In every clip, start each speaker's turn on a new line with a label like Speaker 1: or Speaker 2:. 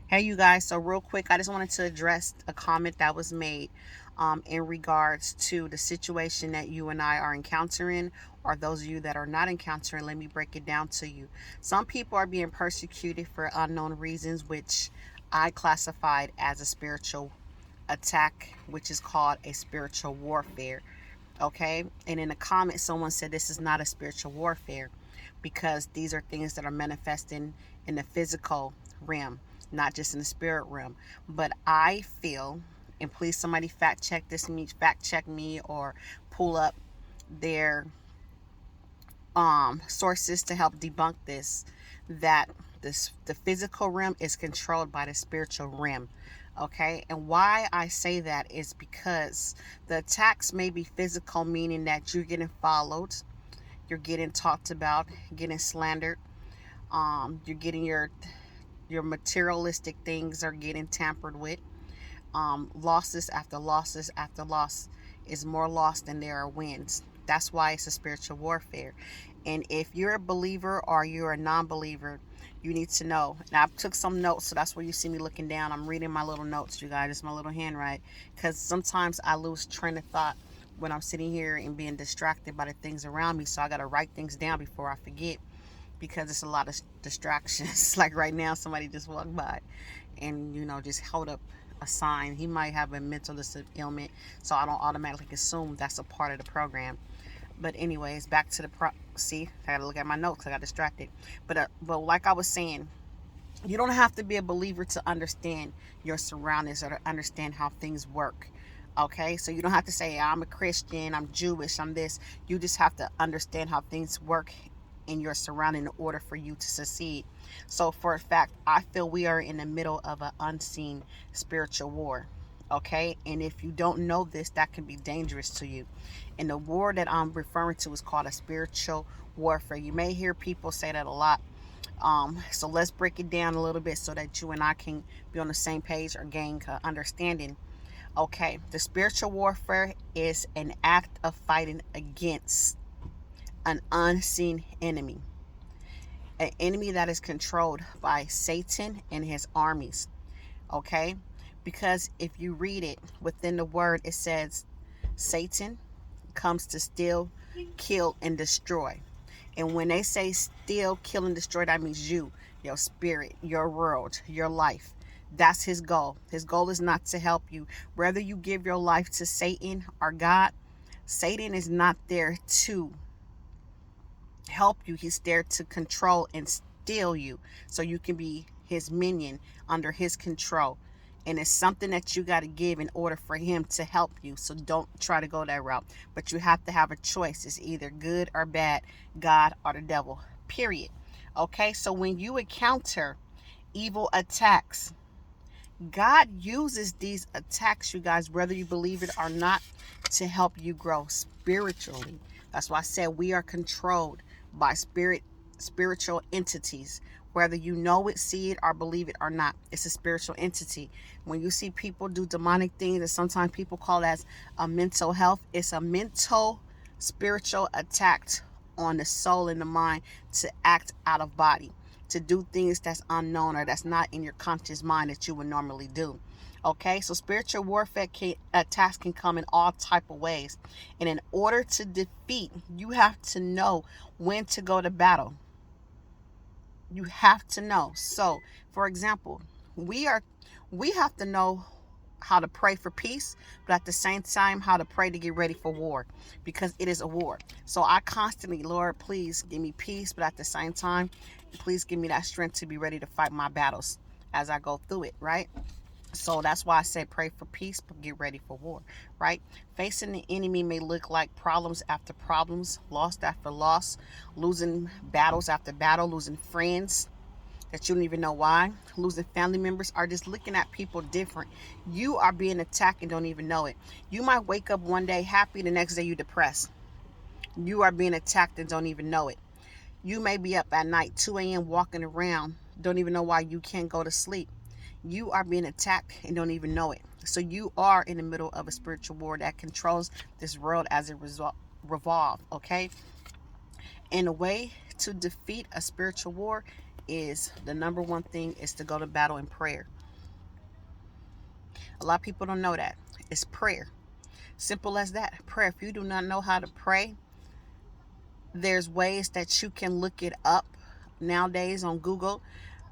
Speaker 1: Hey, you guys. So, real quick, I just wanted to address a comment that was made in regards to the situation that you and I are encountering, or those of you that are not encountering. Let me break it down to you. Some people are being persecuted for unknown reasons, which I classified as a spiritual attack, which is called a spiritual warfare. Okay. And in the comments, someone said this is not a spiritual warfare because these are things that are manifesting in the physical realm, not just in the spirit realm. But I feel, and please somebody fact check me, or pull up their sources to help debunk this, that the physical realm is controlled by the spiritual realm. Okay, and why I say that is because the attacks may be physical, meaning that you're getting followed, you're getting talked about, getting slandered, you're getting your materialistic things are getting tampered with. Losses after losses after loss is more loss than there are wins. That's why it's a spiritual warfare. And if you're a believer or you're a non-believer, you need to know. And I took some notes, so that's where you see me looking down. I'm reading my little notes, you guys. It's my little handwrite, because sometimes I lose train of thought when I'm sitting here and being distracted by the things around me. So I got to write things down before I forget, because it's a lot of distractions. Like right now, somebody just walked by and, just held up a sign. He might have a mental ailment, so I don't automatically assume that's a part of the program. But anyways, back to the see, I gotta look at my notes. I got distracted. But like I was saying, you don't have to be a believer to understand your surroundings or to understand how things work. Okay, so you don't have to say I'm a Christian, I'm Jewish, I'm this. You just have to understand how things work in your surrounding in order for you to succeed. So for a fact, I feel we are in the middle of an unseen spiritual war. Okay, and if you don't know this, that can be dangerous to you. And the war that I'm referring to is called a spiritual warfare. You may hear people say that a lot. So let's break it down a little bit so that you and I can be on the same page or gain understanding. Okay, the spiritual warfare is an act of fighting against an unseen enemy, an enemy that is controlled by Satan and his armies. Okay, because if you read it within the word, it says Satan comes to steal, kill, and destroy. And when they say steal, kill, and destroy, that means you, your spirit, your world, your life. That's his goal. His goal is not to help you. Whether you give your life to Satan or God, Satan is not there to help you. He's there to control and steal you so you can be his minion under his control. And it's something that you got to give in order for him to help you. So don't try to go that route. But you have to have a choice. It's either good or bad, God or the devil, period. Okay, so when you encounter evil attacks, God uses these attacks, you guys, whether you believe it or not, to help you grow spiritually. That's why I said we are controlled by spiritual entities. Whether you know it, see it, or believe it or not, it's a spiritual entity. When you see people do demonic things, that sometimes people call as a mental health, it's a mental spiritual attack on the soul and the mind to act out of body, to do things that's unknown or that's not in your conscious mind that you would normally do. Okay, so spiritual warfare attacks can come in all type of ways, and in order to defeat, you have to know when to go to battle. You have to know. So, for example, we are we have to know how to pray for peace, but at the same time, how to pray to get ready for war, because it is a war. So I constantly, Lord, please give me peace, but at the same time, please give me that strength to be ready to fight my battles as I go through it, right? So that's why I say pray for peace, but get ready for war, right? Facing the enemy may look like problems after problems, loss after loss, losing battles after battle, losing friends that you don't even know why, losing family members, are just looking at people different. You are being attacked and don't even know it. You might wake up one day happy, the next day you depressed. You are being attacked and don't even know it. You may be up at night 2 a.m. walking around, don't even know why you can't go to sleep. You are being attacked and don't even know it. So you are in the middle of a spiritual war that controls this world as it revolves, okay? And the way to defeat a spiritual war is the number one thing is to go to battle in prayer. A lot of people don't know that. It's prayer. Simple as that. Prayer. If you do not know how to pray, there's ways that you can look it up nowadays on Google.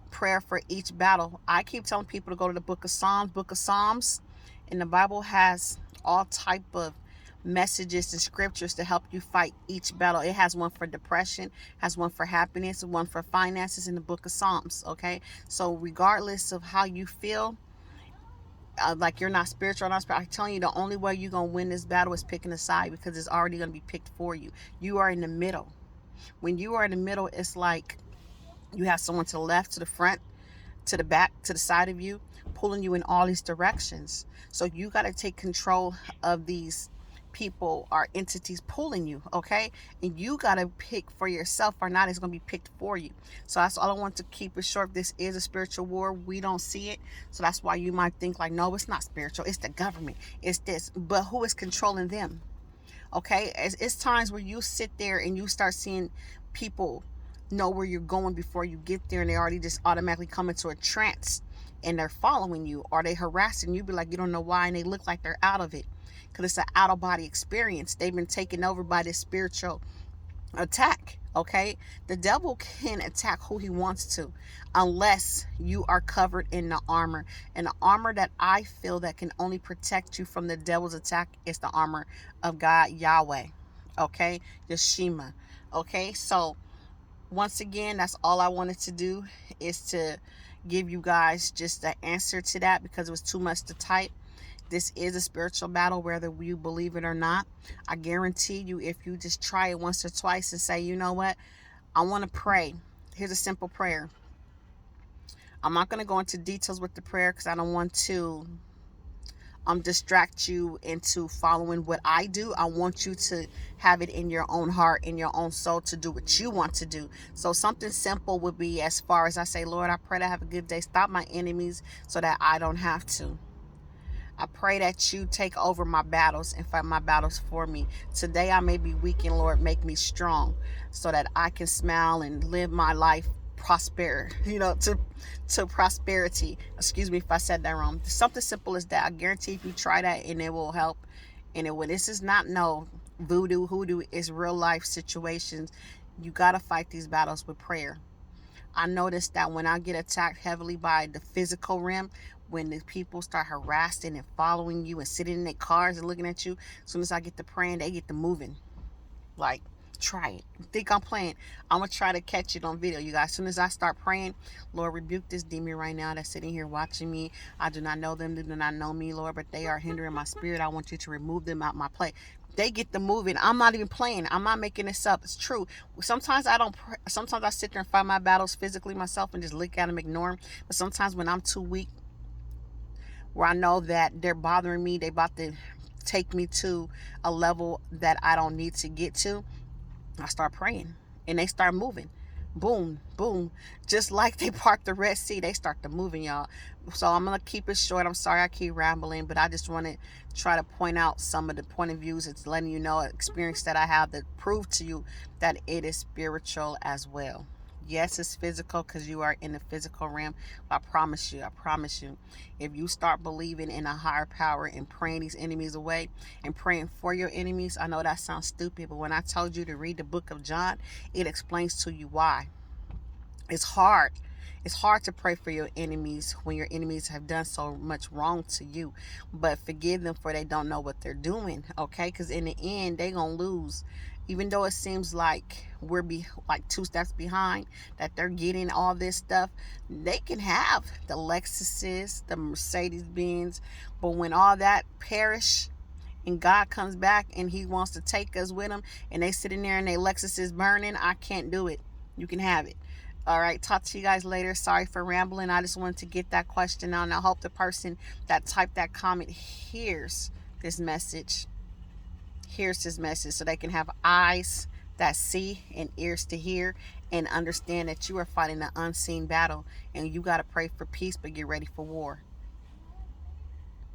Speaker 1: Prayer for each battle. I keep telling people to go to the book of Psalms. Book of Psalms in the Bible has all type of messages and scriptures to help you fight each battle. It has one for depression, has one for happiness, one for finances in the book of Psalms. Okay, so regardless of how you feel, like you're not spiritual or not spiritual, I'm telling you, the only way you're going to win this battle is picking a side, because it's already going to be picked for you. You are in the middle. When you are in the middle, it's like you have someone to the left, to the front, to the back, to the side of you, pulling you in all these directions. So you got to take control of these people or entities pulling you, okay? And you got to pick for yourself, or not, it's going to be picked for you. So that's all I want to keep it short. This is a spiritual war. We don't see it. So that's why you might think like, no, it's not spiritual. It's the government. It's this. But who is controlling them? Okay? It's times where you sit there and you start seeing people know where you're going before you get there, and they already just automatically come into a trance and they're following you, or they harassing you. Be like, you don't know why, and they look like they're out of it, because it's an out of body experience. They've been taken over by this spiritual attack. Okay, the devil can attack who he wants to, unless you are covered in the armor. And the armor that I feel that can only protect you from the devil's attack is the armor of God, Yahweh. Okay, Yeshua. Okay, so once again, that's all I wanted to do, is to give you guys just the answer to that, because it was too much to type. This is a spiritual battle, whether you believe it or not. I guarantee you, if you just try it once or twice and say, you know what, I want to pray. Here's a simple prayer. I'm not going to go into details with the prayer, because I don't want to distract you into following what I do. I want you to have it in your own heart, in your own soul, to do what you want to do. So something simple would be, as far as I say, Lord, I pray to have a good day. Stop my enemies so that I don't have to. I pray that you take over my battles and fight my battles for me. Today I may be weak, and Lord, make me strong so that I can smile and live my life prosper, to prosperity. Excuse me if I said that wrong. Something simple as that. I guarantee if you try that, and it will help. And this is not no voodoo, hoodoo. It's real life situations. You got to fight these battles with prayer. I noticed that when I get attacked heavily by the physical realm, when the people start harassing and following you and sitting in their cars and looking at you, as soon as I get to praying, they get to moving. Like, try it. You think I'm playing? I'm going to try to catch it on video, you guys. As soon as I start praying, Lord, rebuke this demon right now that's sitting here watching me. I do not know them. They do not know me, Lord, but they are hindering my spirit. I want you to remove them out my play. They get the moving. I'm not even playing. I'm not making this up. It's true. Sometimes I don't. Sometimes I sit there and fight my battles physically myself and just look at them, ignore them. But sometimes when I'm too weak, where I know that they're bothering me, they about to take me to a level that I don't need to get to, I start praying and they start moving. Boom, boom. Just like they parked the Red Sea, they start to moving, y'all. So I'm going to keep it short. I'm sorry I keep rambling, but I just want to try to point out some of the point of views. It's letting you know experience that I have that prove to you that it is spiritual as well. Yes, it's physical because you are in the physical realm. But I promise you, if you start believing in a higher power and praying these enemies away and praying for your enemies, I know that sounds stupid, but when I told you to read the book of John, it explains to you why. It's hard. It's hard to pray for your enemies when your enemies have done so much wrong to you. But forgive them, for they don't know what they're doing, okay? Because in the end, they're going to lose. Even though it seems like we're like 2 steps behind, that they're getting all this stuff, they can have the Lexuses, the Mercedes-Benz. But when all that perish and God comes back and he wants to take us with him, and they sitting there and their Lexus is burning, I can't do it. You can have it. All right, talk to you guys later. Sorry for rambling. I just wanted to get that question out, and I hope the person that typed that comment hears this message so they can have eyes that see and ears to hear and understand that you are fighting an unseen battle, and you got to pray for peace but get ready for war.